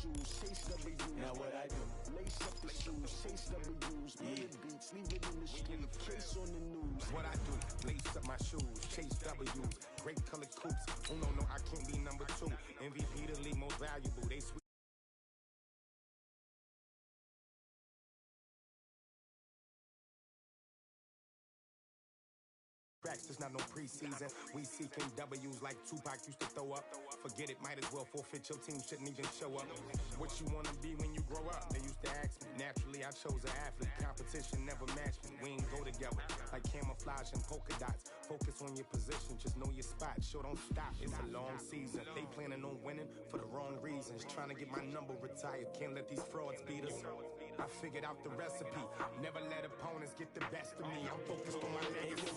shoes, chase W's. Now what I do? Lace up the shoes, chase W's. Murder beats, leave it in the street, case on the news. What I do? Lace up my shoes, chase W's. Great colored coops. Oh no, I can't be number 2. MVP the league most valuable. They sweet. It's not no preseason. We seeking W's like Tupac used to throw up. Forget it, might as well forfeit. Your team shouldn't even show up. What you want to be when you grow up? They used to ask me. Naturally, I chose an athlete. Competition never matched me. We ain't go together like camouflage and polka dots. Focus on your position, just know your spot. Sure, don't stop. It's a long season. They planning on winning for the wrong reasons. Trying to get my number retired. Can't let these frauds beat us. I figured out the recipe. Never let opponents get the best of me. I'm focused on my legacy.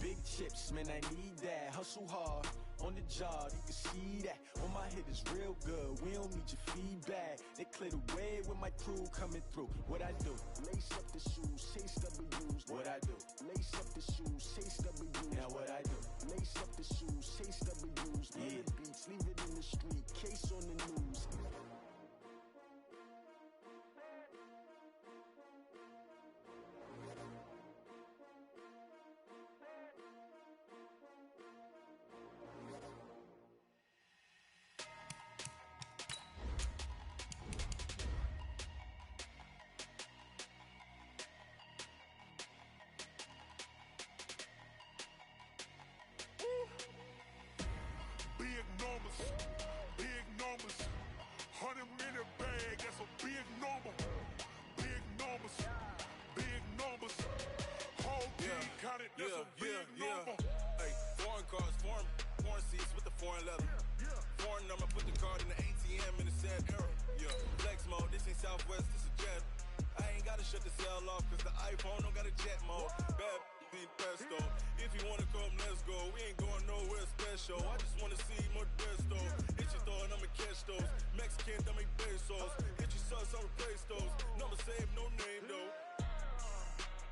Big chips, man, I need that. Hustle hard on the job, you can see that. On my hit is real good, we don't need your feedback. They clear the way with my crew coming through. What I do? Lace up the shoes, chase W's. What I do? Lace up the shoes, chase W's. Now what I do? Lace up the shoes, chase W's. Murder beats, leave it in the street, case on the news. Big numbers, 100-minute bag, that's a big number. Big numbers, whole team counted, that's a big number. Hey, foreign cars, foreign seats with the foreign leather. Foreign number, put the card in the ATM in the sad era. Yeah, flex mode, this ain't Southwest, this is Jet. I ain't gotta shut the cell off, cause the iPhone don't got a jet mode. Bad beat pesto. If you wanna come, let's go. We ain't going nowhere special. I just wanna see more Modesto. Hit your thought, I'ma catch those. Mexican, dummy pesos. Hit your sons, I'll replace those. Number save, no name though.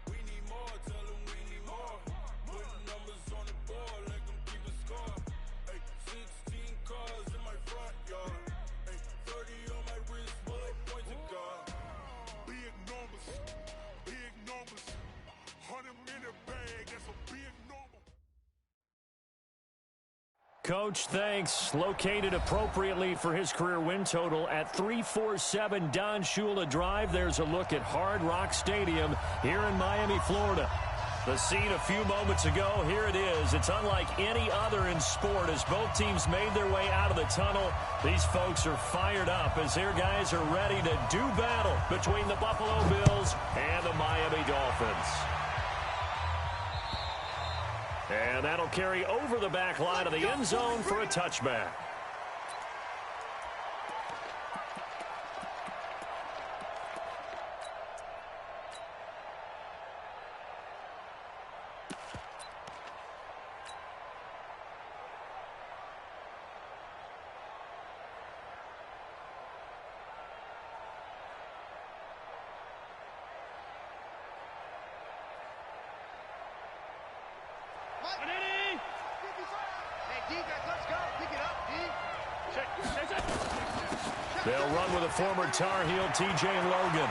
We need more, tell them we need more. Putting numbers on the board, let them keep a score. Hey, 16 cars in my front yard. Hey, 30 on my wrist, bullet point to God. Big numbers, 100-minute bag, that's a big number. Coach, thanks. Located appropriately for his career win total at 347 Don Shula Drive. There's a look at Hard Rock Stadium here in Miami, Florida. The scene a few moments ago, here it is. It's unlike any other in sport as both teams made their way out of the tunnel. These folks are fired up as their guys are ready to do battle between the Buffalo Bills and the Miami Dolphins. And that'll carry over the back line of the end zone for a touchback. They'll run with a former Tar Heel, T.J. Logan.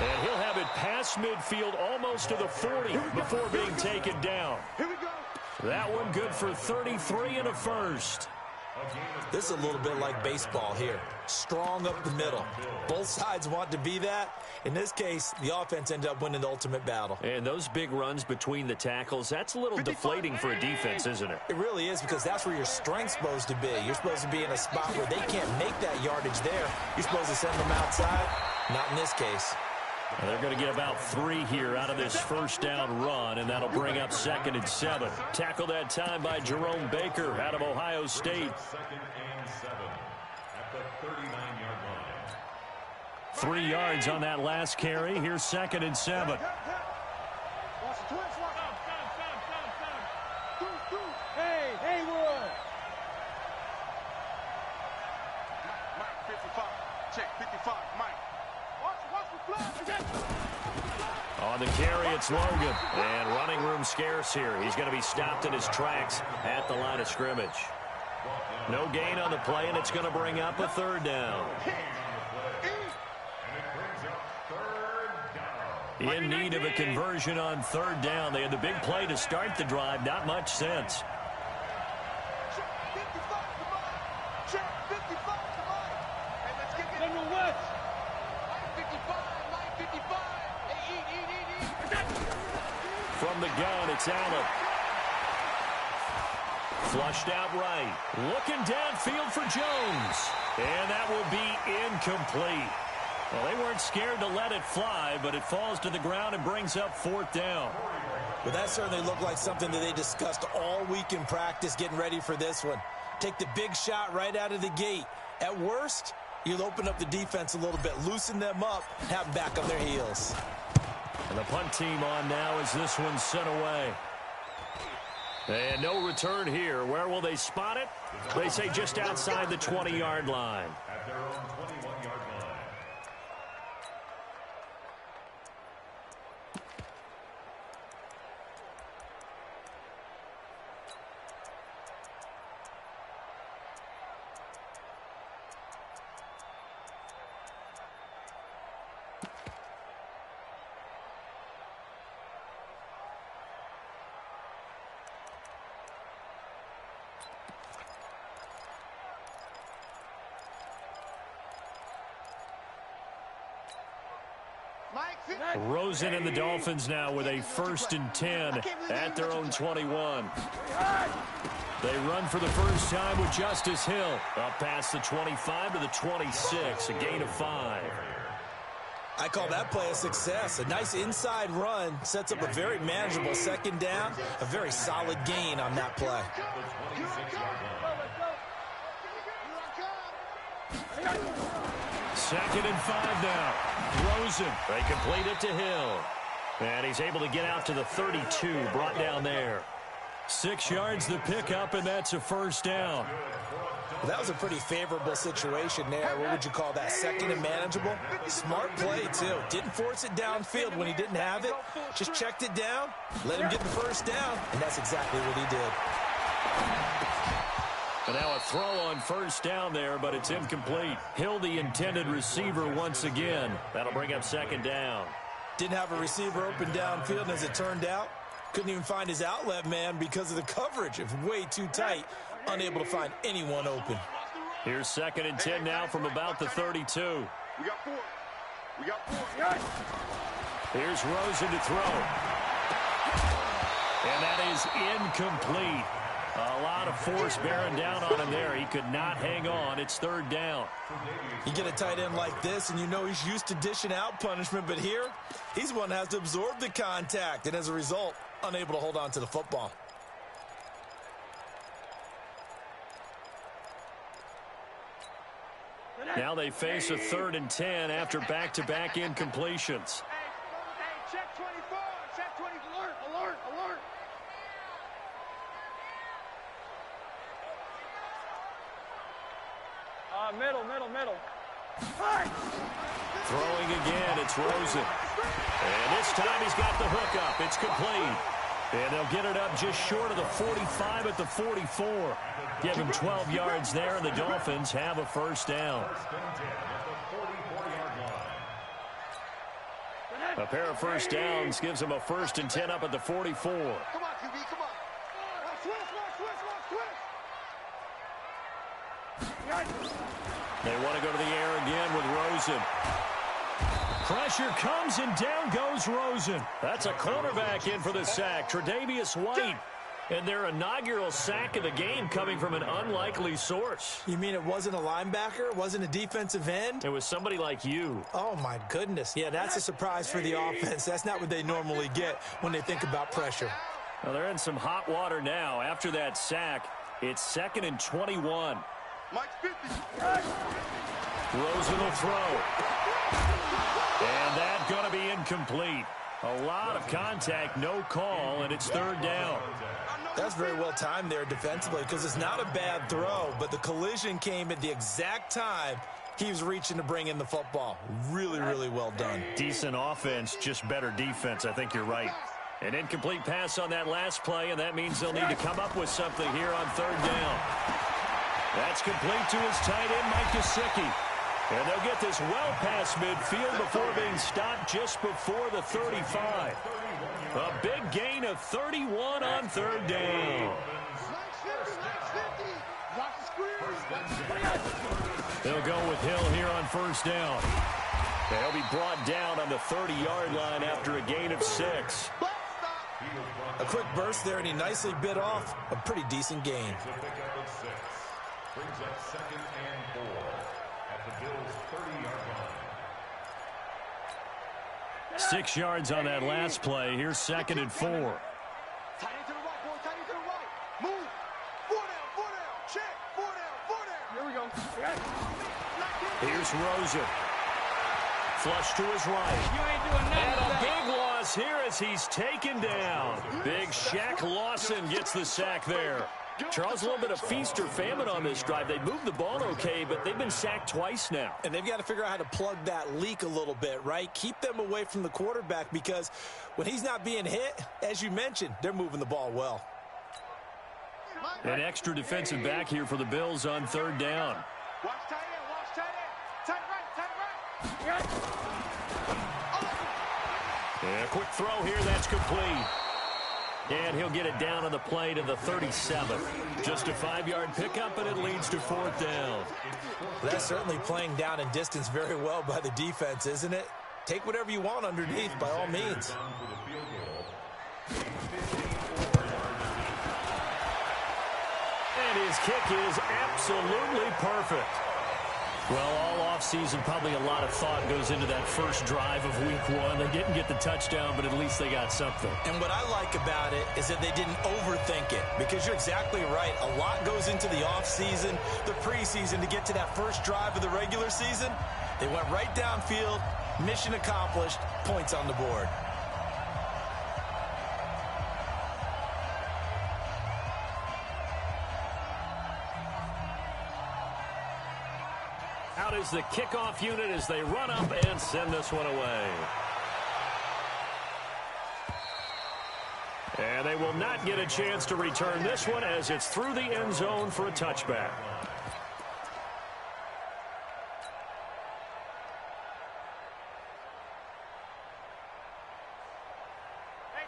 And he'll have it past midfield almost to the 40 before being taken down. Here we go. That one good for 33 and a first. This is a little bit like baseball here. Strong up the middle. Both sides want to be that. In this case, the offense ended up winning the ultimate battle. And those big runs between the tackles, that's a little deflating for a defense, isn't it? It really is, because that's where your strength's supposed to be. You're supposed to be in a spot where they can't make that yardage there. You're supposed to send them outside. Not in this case. Well, they're going to get about 3 here out of this first down run, and that'll bring up 2nd and 7. Tackled that time by Jerome Baker out of Ohio State. 2nd and 7 at the 39-yard line. 3 yards on that last carry. Here's 2nd and 7. Hey, Haywood. Mike, 55. Check, 55, Mike. On the carry, it's Logan. And running room scarce here. He's going to be stopped in his tracks at the line of scrimmage. No gain on the play, and it's going to bring up a third down. In need of a conversion on third down. They had the big play to start the drive. Not much sense. From the gun, it's Allen. Flushed out right. Looking downfield for Jones. And that will be incomplete. Well, they weren't scared to let it fly, but it falls to the ground and brings up fourth down. Well, that certainly looked like something that they discussed all week in practice getting ready for this one. Take the big shot right out of the gate. At worst, you'll open up the defense a little bit, loosen them up, have them back on their heels. And the punt team on now as this one's sent away. And no return here. Where will they spot it? They say just outside the 20-yard line. At their own 21-yard line. Rosen and the Dolphins now with a 1st and 10 at their own 21. They run for the first time with Justice Hill. Up past the 25 to the 26, a gain of 5. I call that play a success. A nice inside run sets up a very manageable second down. A very solid gain on that play. Second and 5 now. Rosen, they complete it to Hill. And he's able to get out to the 32, brought down there. 6 yards the pickup, and that's a first down. Well, that was a pretty favorable situation there. What would you call that? Second and manageable? Smart play, too. Didn't force it downfield when he didn't have it. Just checked it down, let him get the first down, and that's exactly what he did. And now a throw on first down there, but it's incomplete. Hill, the intended receiver once again. That'll bring up second down. Didn't have a receiver open downfield, and as it turned out, couldn't even find his outlet man because of the coverage. It was way too tight, unable to find anyone open. Here's 2nd and 10 now from about the 32. We got 4. We got 4. Here's Rosen to throw. And that is incomplete. A lot of force bearing down on him there. He could not hang on. It's 3rd down. You get a tight end like this, and you know he's used to dishing out punishment, but here, he's one that has to absorb the contact, and as a result, unable to hold on to the football. Now they face a 3rd and 10 after back-to-back incompletions. Hey, check 24. Check 20. Alert, alert, alert. Middle. Throwing again, it's Rosen. And this time he's got the hook up. It's complete. And they'll get it up just short of the 45 at the 44. Give him 12 yards there, and the Dolphins have a first down. A pair of first downs gives them a 1st and 10 up at the 44. Come on, QB, come on. Switch. They want to go to the air again with Rosen. Pressure comes, and down goes Rosen. That's a cornerback in for the sack, Tre'Davious White. And their inaugural sack of the game coming from an unlikely source. You mean it wasn't a linebacker? It wasn't a defensive end? It was somebody like you. Oh, my goodness. Yeah, that's a surprise for the offense. That's not what they normally get when they think about pressure. Well, they're in some hot water now. After that sack, it's 2nd and 21. Mike 50. Rosen will throw. And that's going to be incomplete. A lot of contact, no call, and it's 3rd down. That's very well timed there defensively because it's not a bad throw, but the collision came at the exact time he was reaching to bring in the football. Really, really well done. Decent offense, just better defense. I think you're right. An incomplete pass on that last play, and that means they'll need to come up with something here on 3rd down. That's complete to his tight end, Mike Gesicki. And they'll get this well past midfield before being stopped just before the 35. A big gain of 31 on third down. They'll go with Hill here on first down. They'll be brought down on the 30-yard line after a gain of 6. A quick burst there, and he nicely bit off a pretty decent gain. Brings up 2nd and 4 at the Bills' 30-yard line. 6 yards on that last play. Here's 2nd and 4. Tight end to the right, boy. Tight end to the right. Move. 4 down. Check. 4 down. Here we go. Here's Rosen. Flush to his right. You ain't doing nothing. And a big loss here as he's taken down. Big Shaq Lawson gets the sack there. Charles, a little bit of feast or famine on this drive. They moved the ball okay, but they've been sacked twice now. And they've got to figure out how to plug that leak a little bit, right? Keep them away from the quarterback, because when he's not being hit, as you mentioned, they're moving the ball well. An extra defensive back here for the Bills on third down. Watch tight end. Watch tight end. Tight right. And a quick throw here. That's complete. And he'll get it down on the play to the 37. Just a 5-yard pickup, and it leads to 4th down. That's certainly playing down and distance very well by the defense, isn't it? Take whatever you want underneath, by all means. And his kick is absolutely perfect. Well, all offseason, probably a lot of thought goes into that first drive of week 1. They didn't get the touchdown, but at least they got something. And what I like about it is that they didn't overthink it, because you're exactly right. A lot goes into the offseason, the preseason, to get to that first drive of the regular season. They went right downfield, mission accomplished, points on the board. Out is the kickoff unit as they run up and send this one away. And they will not get a chance to return this one as it's through the end zone for a touchback.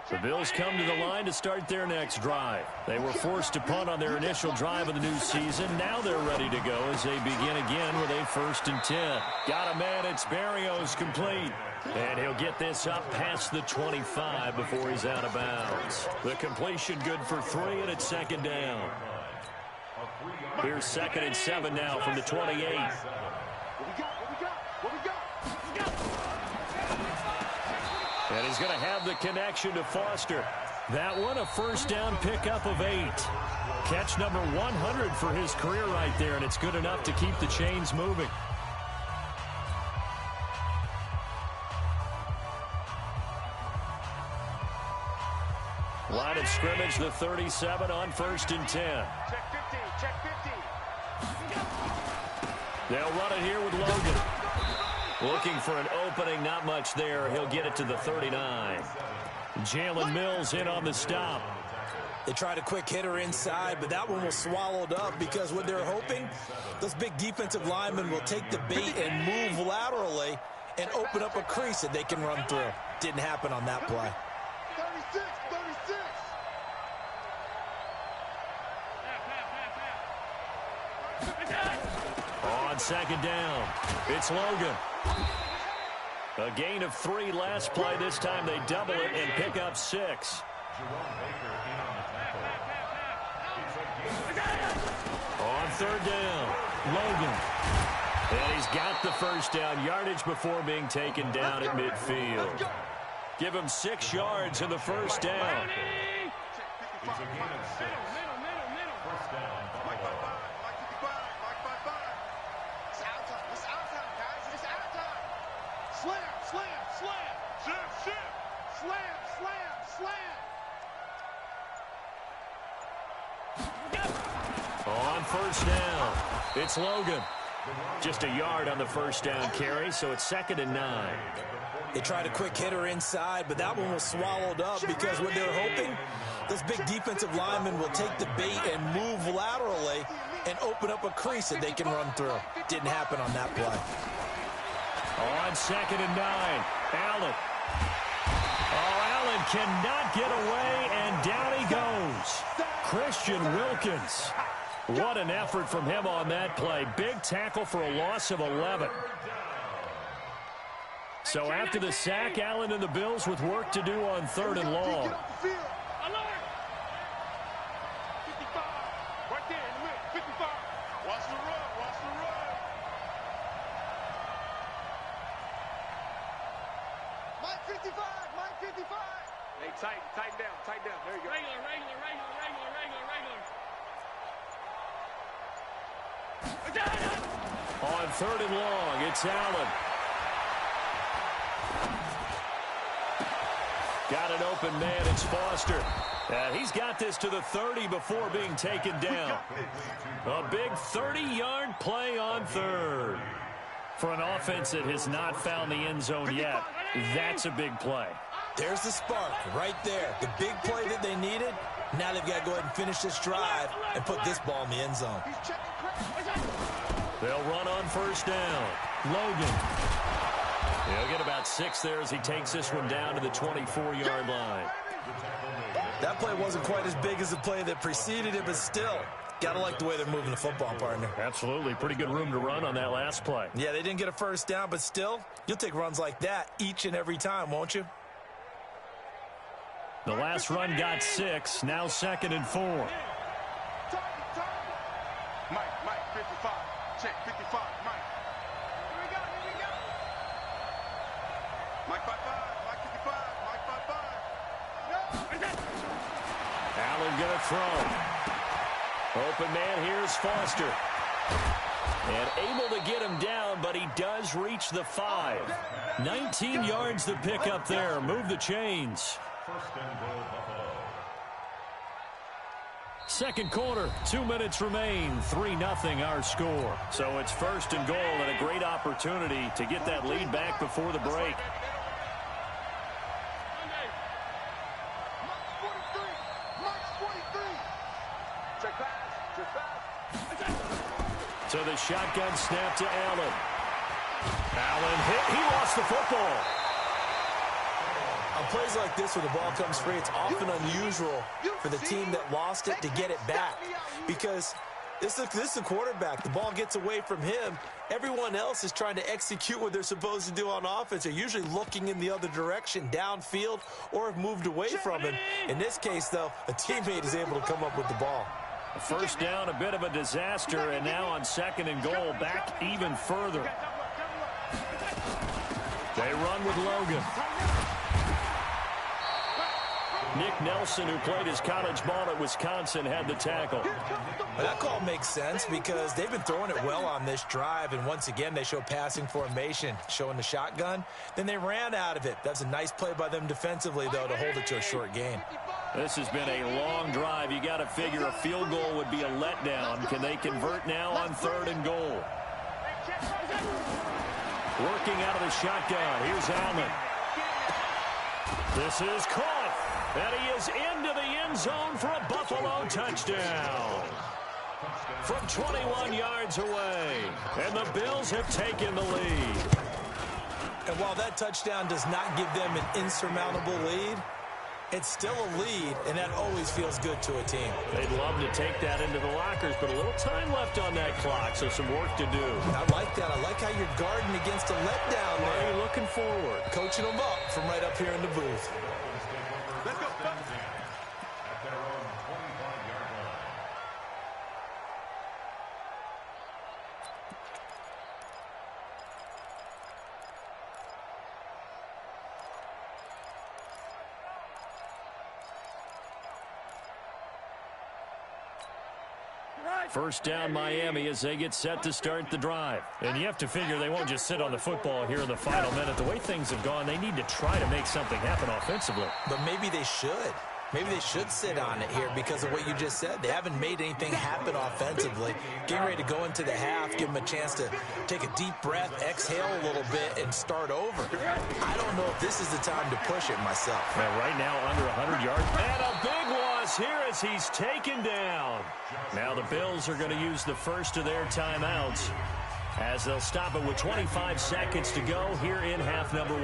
The Bills come to the line to start their next drive. They were forced to punt on their initial drive of the new season. Now they're ready to go as they begin again with a 1st and 10. Got a man. It's Barrios, complete. And he'll get this up past the 25 before he's out of bounds. The completion good for 3, and it's 2nd down. Here's 2nd and 7 now from the 28. And he's going to have the connection to Foster. That one, a 1st down pickup of 8. Catch number 100 for his career right there, and it's good enough to keep the chains moving. Line of scrimmage, the 37 on 1st and 10. Check 50. Check 50. They'll run it here with Logan. Looking for an opening, not much there. He'll get it to the 39. Jalen Mills in on the stop. They tried a quick hitter inside, but that one was swallowed up, because what they're hoping, those big defensive linemen will take the bait and move laterally and open up a crease that they can run through. Didn't happen on that play. 36. On 2nd down, it's Logan. A gain of 3 last play. This time they double it and pick up 6. On 3rd down, Logan. And he's got the 1st down yardage before being taken down at midfield. Give him 6 yards in the 1st down. It's a gain of 6. 1st down, Buffalo. On 1st down, it's Logan. Just a yard on the 1st down carry, so it's 2nd and 9. They tried a quick hitter inside, but that one was swallowed up, because what they're hoping, those big defensive linemen will take the bait and move laterally and open up a crease that they can run through. Didn't happen on that play. On 2nd and 9, Allen. Oh, Allen cannot get away, and down he goes. Christian Wilkins. What an effort from him on that play. Big tackle for a loss of 11. So after the sack, Allen and the Bills with work to do on 3rd and long. Tighten down. There you go. Regular. On 3rd and long, it's Allen. Got an open man, it's Foster. He's got this to the 30 before being taken down. A big 30-yard play on 3rd. For an offense that has not found the end zone yet, that's a big play. There's the spark right there. The big play that they needed. Now they've got to go ahead and finish this drive and put this ball in the end zone. They'll run on 1st down. Logan. He'll get about 6 there as he takes this one down to the 24-yard line. That play wasn't quite as big as the play that preceded it, but still, got to like the way they're moving the football, partner. Absolutely. Pretty good room to run on that last play. Yeah, they didn't get a 1st down, but still, you'll take runs like that each and every time, won't you? The last run got 6, now 2nd and 4. Mike, 55. Check, 55, Mike. Here we go. Mike 55, Mike 55, Mike 55. Allen gonna throw. Open man, here's Foster. And able to get him down, but he does reach the 5. 19 yards to pick up there. Move the chains. 1st and goal, Buffalo. Second quarter, 2 minutes remain, 3-0 our score. So it's 1st and goal and a great opportunity to get that lead back before the break. So the shotgun snap to Allen. Allen hit, he lost the football. On plays like this where the ball comes free, it's often unusual for the team that lost it to get it back. Because this is the quarterback. The ball gets away from him. Everyone else is trying to execute what they're supposed to do on offense. They're usually looking in the other direction, downfield, or have moved away from him. In this case, though, a teammate is able to come up with the ball. 1st down, a bit of a disaster, and now on 2nd and goal, back even further. They run with Logan. Nick Nelson, who played his college ball at Wisconsin, had the tackle. Well, that call makes sense because they've been throwing it well on this drive, and once again, they show passing formation, showing the shotgun. Then they ran out of it. That's a nice play by them defensively, though, to hold it to a short gain. This has been a long drive. You got to figure a field goal would be a letdown. Can they convert now on 3rd and goal? Working out of the shotgun. Here's Allen. This is caught. And he is into the end zone for a Buffalo touchdown. From 21 yards away. And the Bills have taken the lead. And while that touchdown does not give them an insurmountable lead, it's still a lead, and that always feels good to a team. They'd love to take that into the lockers, but a little time left on that clock, so some work to do. I like that. I like how you're guarding against a letdown there. Are you looking forward? Coaching them up from right up here in the booth. Let's go. At their own 25-yard line. First down Miami as they get set to start the drive. And you have to figure they won't just sit on the football here in the final minute. The way things have gone, they need to try to make something happen offensively. But maybe they should. Maybe they should sit on it here because of what you just said. They haven't made anything happen offensively. Getting ready to go into the half, give them a chance to take a deep breath, exhale a little bit, and start over. I don't know if this is the time to push it myself. Right now, under 100 yards. And a big loss falls here as he's taken down. Now the Bills are going to use the first of their timeouts as they'll stop it with 25 seconds to go here in half number 1.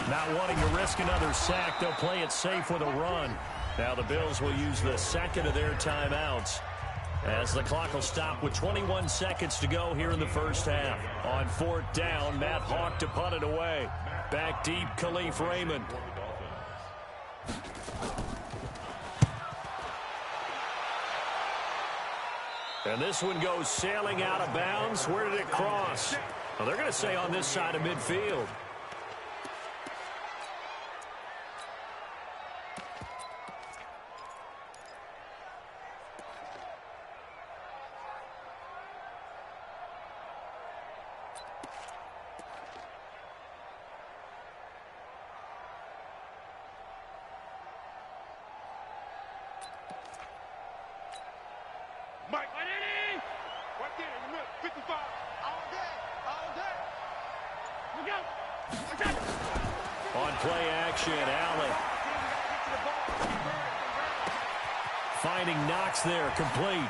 Not wanting to risk another sack, they'll play it safe with a run. Now the Bills will use the second of their timeouts as the clock will stop with 21 seconds to go here in the first half. On 4th down, Matt Hawk to punt it away. Back deep, Khalif Raymond. And this one goes sailing out of bounds. Where did it cross? Well, they're going to say on this side of midfield. Mike, right there in the middle, 55. All day. Look out. On play action, Allen. Finding Knox there, complete.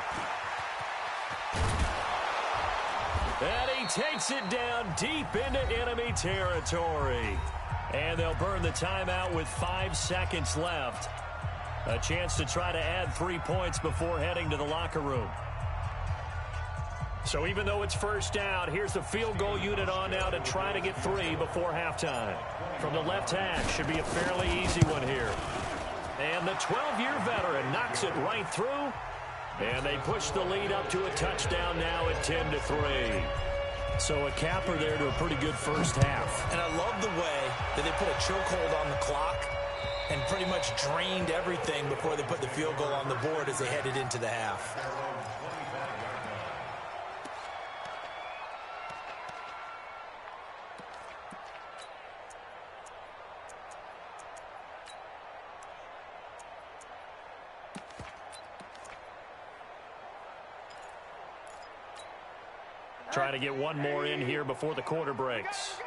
And he takes it down deep into enemy territory. And they'll burn the timeout with 5 seconds left. A chance to try to add 3 points before heading to the locker room. So even though it's first down, here's the field goal unit on now to try to get 3 before halftime. From the left hash, should be a fairly easy one here. And the 12-year veteran knocks it right through. And they push the lead up to a touchdown now at 10-3. So a capper there to a pretty good first half. And I love the way that they put a chokehold on the clock and pretty much drained everything before they put the field goal on the board as they headed into the half. Trying to get one more in here before the quarter breaks.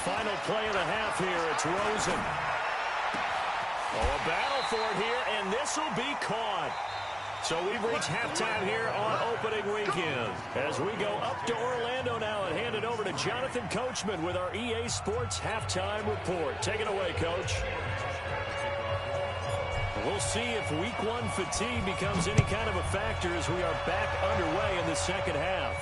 Final play of the half here. It's Rosen. Oh, a battle for it here, and this will be caught. So we've reached halftime here on opening weekend. As we go up to Orlando now and hand it over to Jonathan Coachman with our EA Sports Halftime Report. Take it away, Coach. We'll see if week 1 fatigue becomes any kind of a factor as we are back underway in the second half.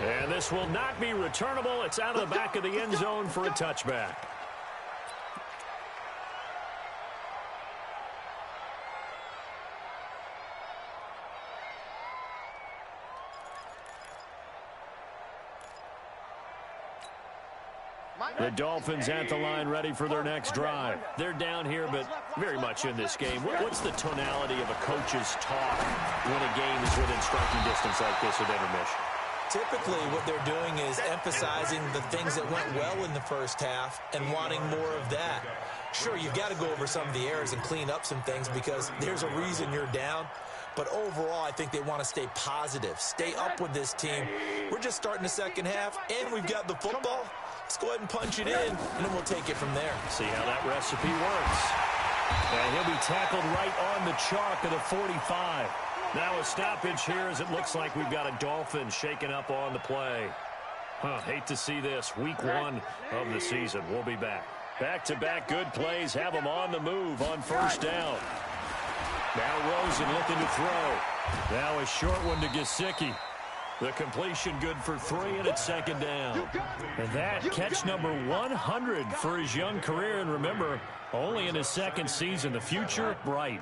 And this will not be returnable. It's out of the back of the end zone for a touchback. The Dolphins at the line ready for their next drive. They're down here, but very much in this game. What's the tonality of a coach's talk when a game is within striking distance like this at intermission? Typically, what they're doing is emphasizing the things that went well in the first half and wanting more of that. Sure, you've got to go over some of the errors and clean up some things because there's a reason you're down. But overall, I think they want to stay positive, stay up with this team. We're just starting the second half, and we've got the football. Let's go ahead and punch it in, and then we'll take it from there. See how that recipe works. And he'll be tackled right on the chalk of the 45. Now a stoppage here as it looks like we've got a Dolphin shaking up on the play. Hate to see this. Week 1 of the season. We'll be back. Back-to-back good plays have them on the move on first down. Now Rosen looking to throw. Now a short one to Gesicki. The completion good for 3, and it's second down. And that catch number 100 for his young career. And remember, only in his second season. The future, bright.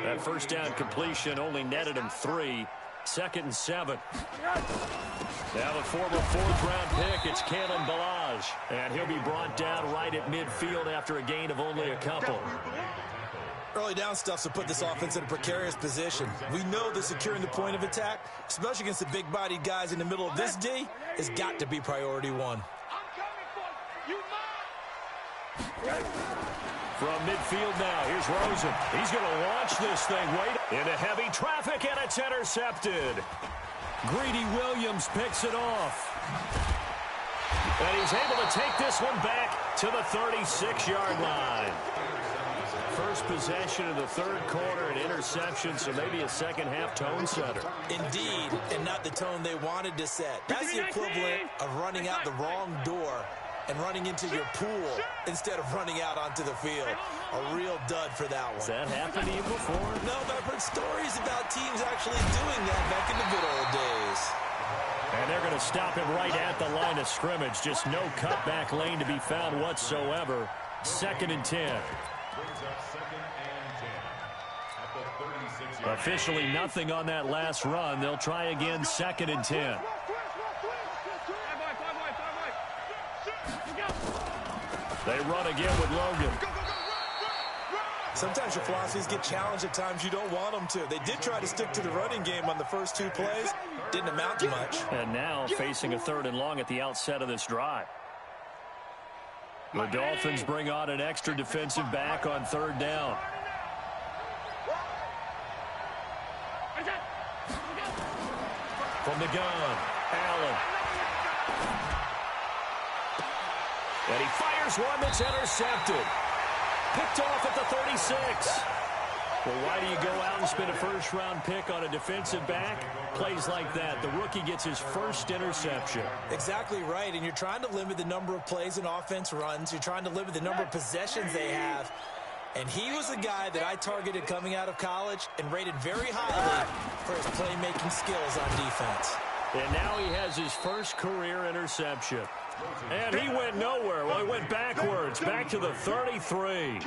That first down completion only netted him 3. 2nd and 7. Now the former 4th-round pick, it's Kalen Ballage. And he'll be brought down right at midfield after a gain of only a couple. Early down stuff to put this offense in a precarious position. We know that securing the point of attack, especially against the big-bodied guys in the middle of this D, has got to be priority 1. I'm coming for you. From midfield now, here's Rosen. He's going to launch this thing. Wait, into heavy traffic, and it's intercepted. Greedy Williams picks it off. And he's able to take this one back to the 36-yard line. First possession of the third quarter, an interception, so maybe a second-half tone setter. Indeed, and not the tone they wanted to set. That's the equivalent of running out the wrong door and running into your pool instead of running out onto the field. A real dud for that one. Has that happened to you before? No, but I've heard stories about teams actually doing that back in the good old days. And they're going to stop him right at the line of scrimmage. Just no cutback lane to be found whatsoever. 2nd and 10. Officially nothing on that last run. They'll try again, 2nd and 10. They run again with Logan. Sometimes your philosophies get challenged at times you don't want them to. They did try to stick to the running game on the first 2 plays. Didn't amount to much. And now facing a 3rd and long at the outset of this drive. The Dolphins bring on an extra defensive back on 3rd down. From the gun, Allen. And he fires one that's intercepted. Picked off at the 36. Well, why do you go out and spend a first-round pick on a defensive back? Plays like that. The rookie gets his first interception. Exactly right, and you're trying to limit the number of plays an offense runs. You're trying to limit the number of possessions they have. And he was a guy that I targeted coming out of college and rated very highly for his playmaking skills on defense. And now he has his first career interception. And he went nowhere. Well, he went backwards, back to the 33.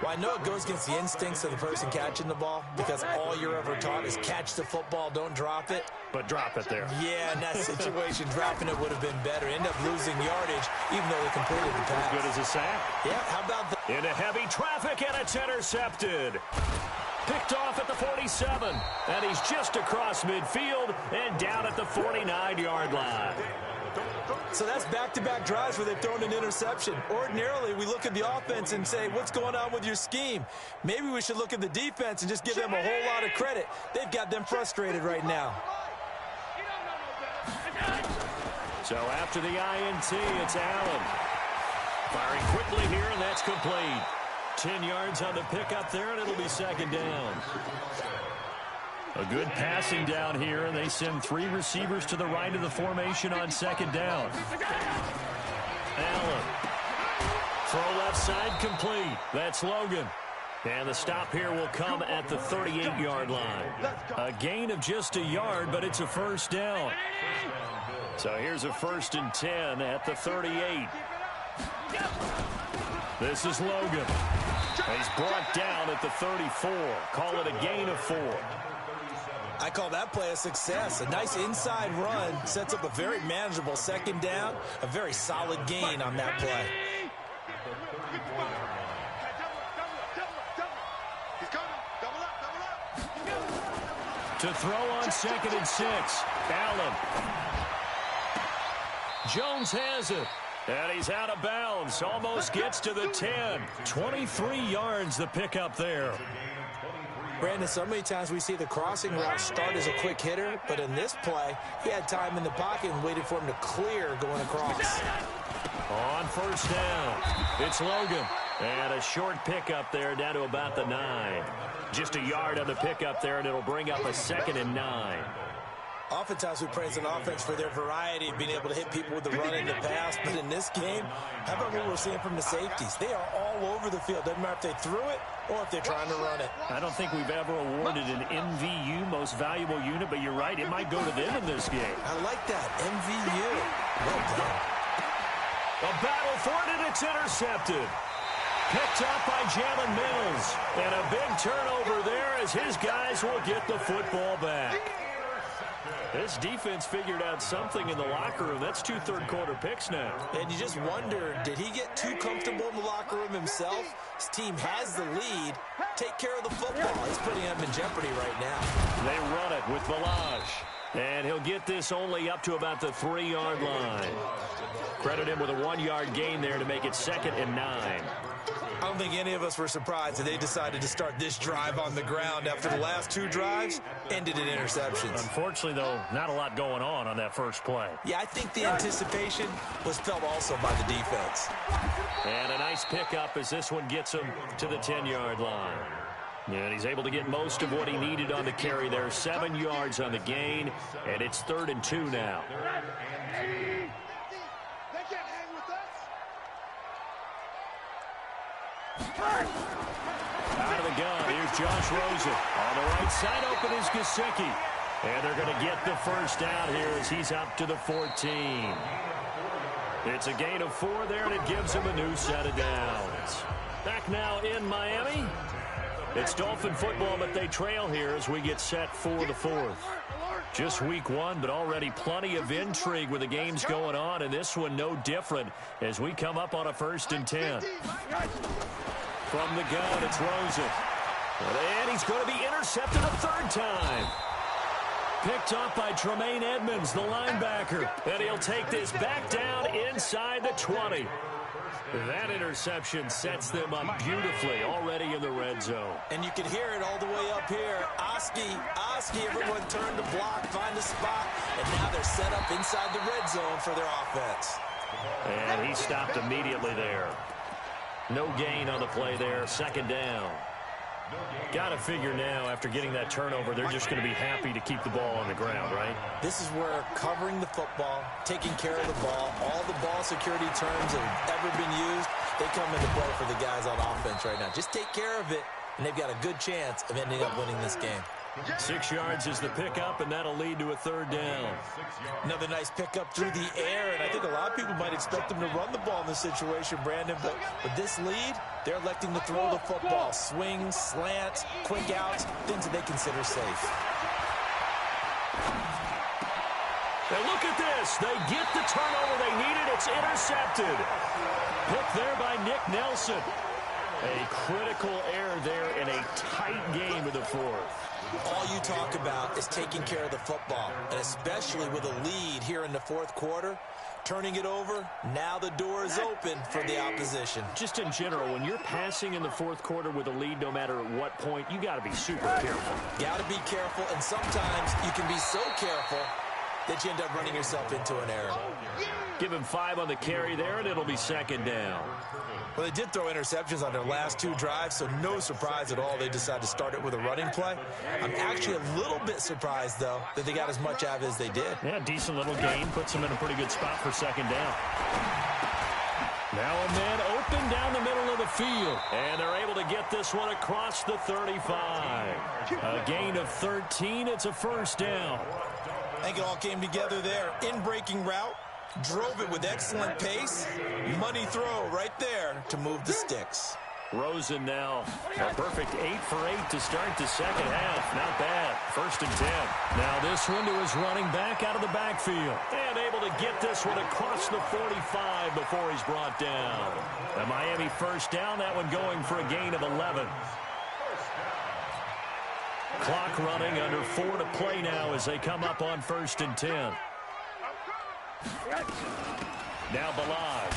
Well, I know it goes against the instincts of the person catching the ball because all you're ever taught is catch the football, don't drop it. But drop it there. Yeah, in that situation, dropping it would have been better. End up losing yardage, even though they completed the pass. As good as a sack. Yeah, how about that? Into heavy traffic, and it's intercepted. Picked off at the 47. And he's just across midfield and down at the 49-yard line. So that's back-to-back drives where they've thrown an interception. Ordinarily, we look at the offense and say, what's going on with your scheme? Maybe we should look at the defense and just give them a whole lot of credit. They've got them frustrated right now. So after the INT, it's Allen. Firing quickly here, and that's complete. 10 yards on the pickup there, and it'll be 2nd down. A good passing down here, and they send 3 receivers to the right of the formation on 2nd down. Allen. Throw left side complete. That's Logan. And the stop here will come at the 38-yard line. A gain of just a yard, but it's a first down. So here's a 1st and 10 at the 38. This is Logan. He's brought down at the 34. Call it a gain of 4. I call that play a success. A nice inside run sets up a very manageable 2nd down. A very solid gain on that play. To throw on 2nd and 6. Allen. Jones has it. And he's out of bounds. Almost gets to the 10. 23 yards the pickup there. Brandon, so many times we see the crossing route start as a quick hitter, but in this play, he had time in the pocket and waited for him to clear going across. On 1st down, it's Logan. And a short pickup there down to about the 9. Just a yard on the pickup there, and it'll bring up a 2nd and 9. Oftentimes we praise an offense for their variety of being able to hit people with the run and the pass, but in this game, how about what we're seeing from the safeties? They are all over the field. Doesn't matter if they threw it or if they're trying to run it. I don't think we've ever awarded an MVU, most valuable unit, but you're right, it might go to them in this game. I like that, MVU. Well done. A battle for it, and it's intercepted. Picked up by Jalen Mills. And a big turnover there as his guys will get the football back. This defense figured out something in the locker room. That's 2 third-quarter picks now. And you just wonder, did he get too comfortable in the locker room himself? His team has the lead. Take care of the football. It's putting him in jeopardy right now. They run it with Balaj. And he'll get this only up to about the 3-yard line. Credit him with a 1-yard gain there to make it 2nd and 9. I don't think any of us were surprised that they decided to start this drive on the ground after the last 2 drives ended in interceptions. Unfortunately, though, not a lot going on that first play. Yeah, I think the anticipation was felt also by the defense. And a nice pickup as this one gets him to the 10-yard line. And he's able to get most of what he needed on the carry there. 7 yards on the gain, and it's 3rd and 2 now. Out of the gun, here's Josh Rosen. On the right side, open is Gesicki. And they're going to get the first down here as he's up to the 14. It's a gain of 4 there, and it gives him a new set of downs. Back now in Miami. It's Dolphin football, but they trail here as we get set for the 4th. Just week 1, but already plenty of intrigue with the games going on, and this one no different as we come up on a 1st and 10. From the gun, it's Rosen. And he's going to be intercepted a 3rd time. Picked off by Tremaine Edmonds, the linebacker. And he'll take this back down inside the 20. That interception sets them up beautifully already in the red zone. And you can hear it all the way up here. Oski, everyone turned to block, find a spot, and now they're set up inside the red zone for their offense. And he stopped immediately there. No gain on the play there, 2nd down. Got to figure now, after getting that turnover, they're just going to be happy to keep the ball on the ground, right? This is where covering the football, taking care of the ball, all the ball security terms that have ever been used, they come into play for the guys on offense right now. Just take care of it, and they've got a good chance of ending up winning this game. 6 yards is the pickup, and that'll lead to a 3rd down. Another nice pickup through the air, and I think a lot of people might expect them to run the ball in this situation, Brandon, but with this lead, they're electing to throw the football. Swings, slants, quick outs, things that they consider safe. And look at this. They get the turnover they needed. It's intercepted. Picked there by Nick Nelson. A critical error there in a tight game of the 4th. All you talk about is taking care of the football, and especially with a lead here in the 4th quarter, turning it over, now the door is open for the opposition. Just in general, when you're passing in the 4th quarter with a lead, no matter at what point, you got to be super careful. Got to be careful, and sometimes you can be so careful that you end up running yourself into an error. Give him 5 on the carry there, and it'll be 2nd down. Well, they did throw interceptions on their last 2 drives, so no surprise at all they decided to start it with a running play. I'm actually a little bit surprised, though, that they got as much out of it as they did. Yeah, decent little gain. Puts them in a pretty good spot for 2nd down. Now a man open down the middle of the field. And they're able to get this one across the 35. A gain of 13. It's a 1st down. I think it all came together there. In-breaking route. Drove it with excellent pace. Money throw right there to move the sticks. Rosen now a perfect 8 for 8 to start the 2nd half. Not bad. 1st and 10. Now this one to his running back out of the backfield. And able to get this one across the 45 before he's brought down. A Miami 1st down. That one going for a gain of 11. Clock running under 4 to play now as they come up on 1st and 10. Now Balaj.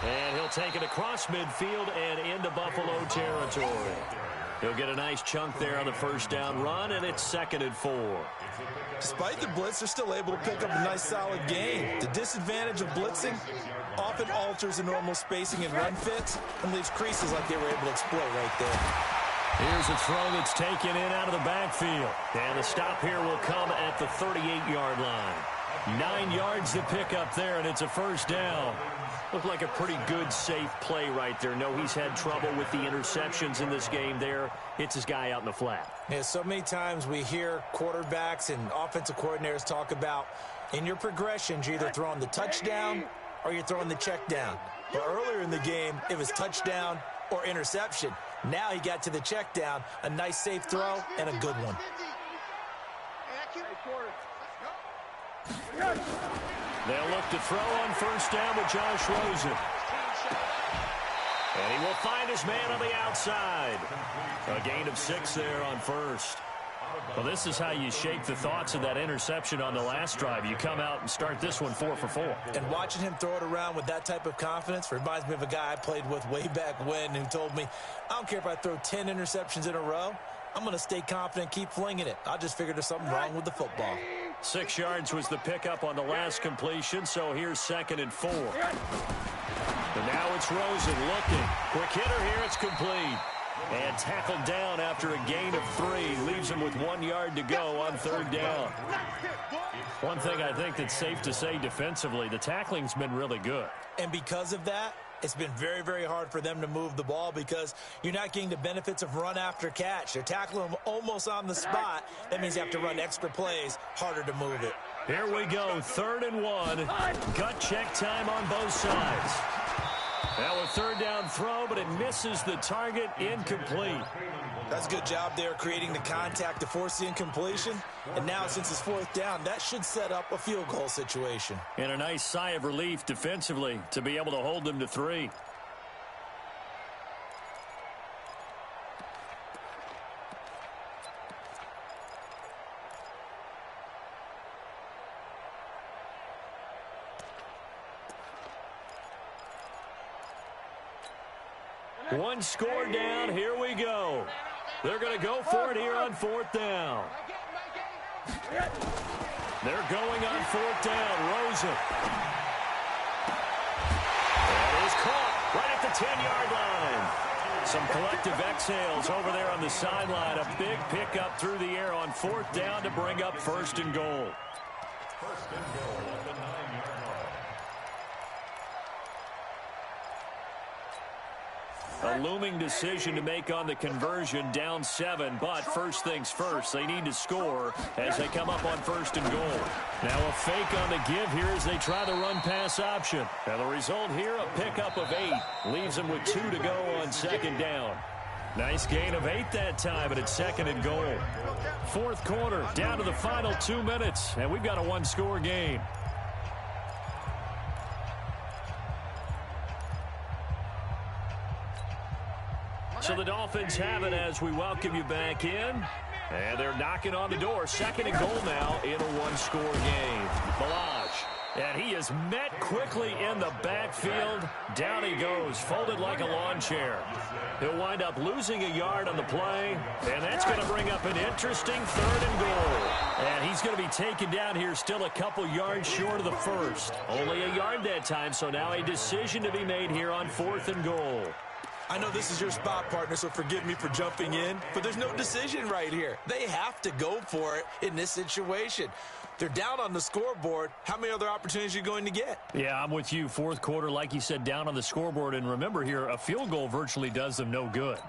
And he'll take it across midfield and into Buffalo territory. He'll get a nice chunk there on the 1st down run, and it's 2nd and 4. Despite the blitz, they're still able to pick up a nice solid gain. The disadvantage of blitzing often alters the normal spacing and run fits and leaves creases like they were able to exploit right there. Here's a throw that's taken in out of the backfield. And the stop here will come at the 38-yard line. 9 yards to pick up there, and it's a 1st down. Looked like a pretty good, safe play right there. No, he's had trouble with the interceptions in this game there. Hits his guy out in the flat. Yeah, so many times we hear quarterbacks and offensive coordinators talk about in your progressions, you're either throwing the touchdown or you're throwing the check down. But earlier in the game, it was touchdown or interception. Now he got to the check down, a nice safe throw, and a good one. They'll look to throw on 1st down with Josh Rosen. And he will find his man on the outside. A gain of 6 there on 1st. Well, this is how you shake the thoughts of that interception on the last drive. You come out and start this one 4 for 4. And watching him throw it around with that type of confidence reminds me of a guy I played with way back when who told me, I don't care if I throw 10 interceptions in a row, I'm going to stay confident, keep flinging it. I just figured there's something wrong with the football. 6 yards was the pickup on the last completion, so here's 2nd and 4. And now it's Rosen looking. Quick hitter here, it's complete. And tackled down after a gain of 3. Leaves him with 1 yard to go on 3rd down. One thing I think that's safe to say defensively, the tackling's been really good. And because of that, it's been very, very hard for them to move the ball because you're not getting the benefits of run after catch. They're tackling them almost on the spot. That means you have to run extra plays, harder to move it. Here we go, 3rd and 1. Gut check time on both sides. Now a 3rd down throw, but it misses the target, incomplete. That's a good job there creating the contact to force the incompletion. And now since it's 4th down, that should set up a field goal situation. And a nice sigh of relief defensively to be able to hold them to 3. One score down. Here we go. They're going to go for it here on 4th down. They're going on 4th down. Rosen. That is caught right at the 10-yard line. Some collective exhales over there on the sideline. A big pickup through the air on 4th down to bring up 1st and goal. 1st and goal at the 9-yard line. A looming decision to make on the conversion, down 7, but first things first, they need to score as they come up on 1st and goal. Now a fake on the give here as they try the run-pass option. And the result here, a pickup of 8. Leaves them with 2 to go on 2nd down. Nice gain of 8 that time, and it's 2nd and goal. 4th quarter, down to the final 2 minutes, and we've got a 1-score game. So the Dolphins have it as we welcome you back in. And they're knocking on the door. 2nd and goal now in a 1-score game. Balaj. And he is met quickly in the backfield. Down he goes, folded like a lawn chair. He'll wind up losing a yard on the play. And that's going to bring up an interesting 3rd and goal. And he's going to be taken down here still a couple yards short of the 1st. Only a yard that time, so now a decision to be made here on 4th and goal. I know this is your spot, partner, so forgive me for jumping in, but there's no decision right here. They have to go for it in this situation. They're down on the scoreboard. How many other opportunities are you going to get? Yeah, I'm with you. 4th quarter, like you said, down on the scoreboard. And remember here, a field goal virtually does them no good.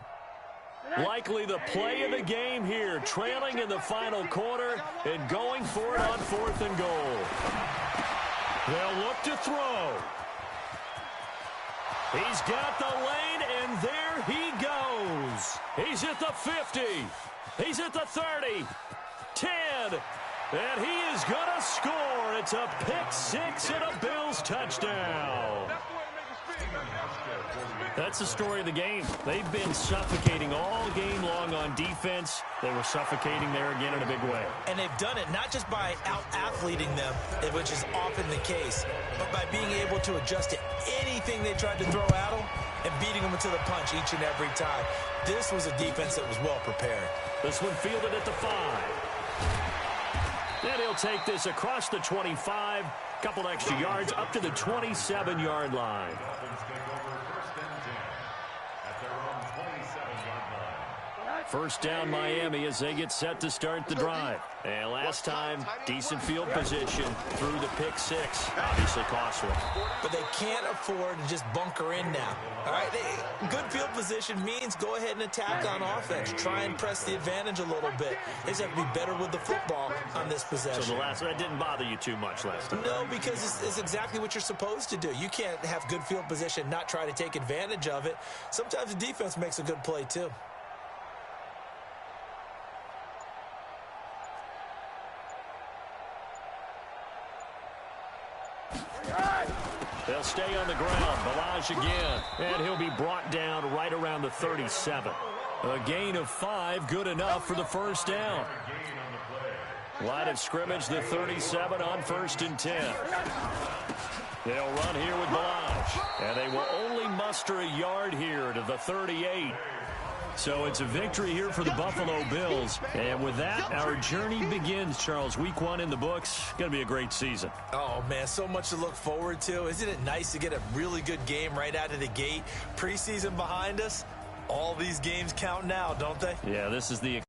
Likely the play of the game here, trailing in the final quarter and going for it on 4th and goal. They'll look to throw. He's got the lane, and there he goes. He's at the 50. He's at the 30. 10. And he is going to score. It's a pick 6 and a Bills touchdown. That's the story of the game. They've been suffocating all game long on defense. They were suffocating there again in a big way. And they've done it not just by out-athleting them, which is often the case, but by being able to adjust to anything they tried to throw at them and beating them into the punch each and every time. This was a defense that was well prepared. This one fielded at the 5. And he'll take this across the 25, couple extra yards up to the 27-yard line. First down Miami as they get set to start the drive. And last time, decent field position through the pick 6. Obviously costly. But they can't afford to just bunker in now. All right, good field position means go ahead and attack on offense. Try and press the advantage a little bit. They just have to be better with the football on this possession. So that didn't bother you too much last time? No, because it's exactly what you're supposed to do. You can't have good field position, not try to take advantage of it. Sometimes the defense makes a good play too. They'll stay on the ground. Balaj again. And he'll be brought down right around the 37. A gain of 5, good enough for the first down. Line of scrimmage, the 37 on 1st and 10. They'll run here with Blanche, and they will only muster a yard here to the 38. So it's a victory here for the Buffalo Bills. And with that, our journey begins, Charles. Week 1 in the books. Going to be a great season. Oh, man, so much to look forward to. Isn't it nice to get a really good game right out of the gate? Preseason behind us. All these games count now, don't they? Yeah, this is the